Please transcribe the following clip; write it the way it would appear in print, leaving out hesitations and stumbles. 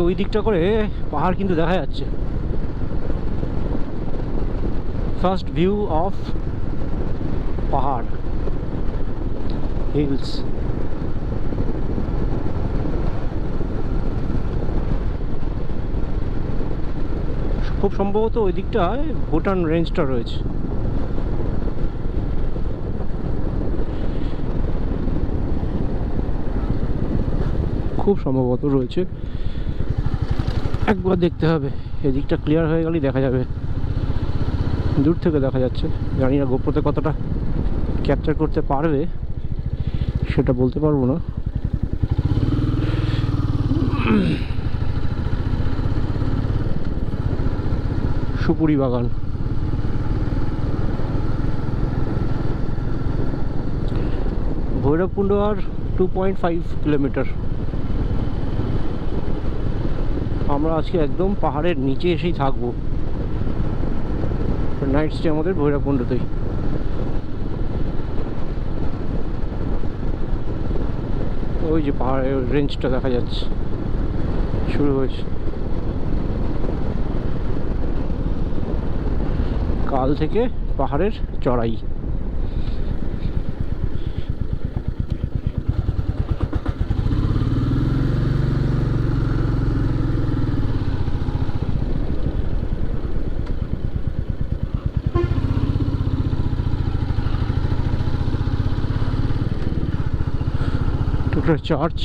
ওই দিকটা করে পাহাড় কিন্তু দেখা যাচ্ছে। ফার্স্ট ভিউ অফ পাহাড় হিলস। খুব সম্ভবত ওই দিকটায় ভুটান রেঞ্জটা রয়েছে। খুব সম্ভবত রয়েছে, একবার দেখতে হবে। এদিকটা ক্লিয়ার হয়ে গেলেই দেখা যাবে। দূর থেকে দেখা যাচ্ছে, জানি না গোপ্রোতে কতটা ক্যাপচার করতে পারবে সেটা বলতে পারবো না। সুপুরি বাগান, ভৈরবকুণ্ড আর 2.5 কিলোমিটার। আমরা আজকে একদম পাহাড়ের নিচে এসেই থাকবো। নাইট স্টে আমাদের ভৈরবকুণ্ডতেই। ওই যে পাহাড়ের রেঞ্জটা দেখা যাচ্ছে, শুরু হয়েছে। কাল থেকে পাহাড়ের চড়াই। চার্চ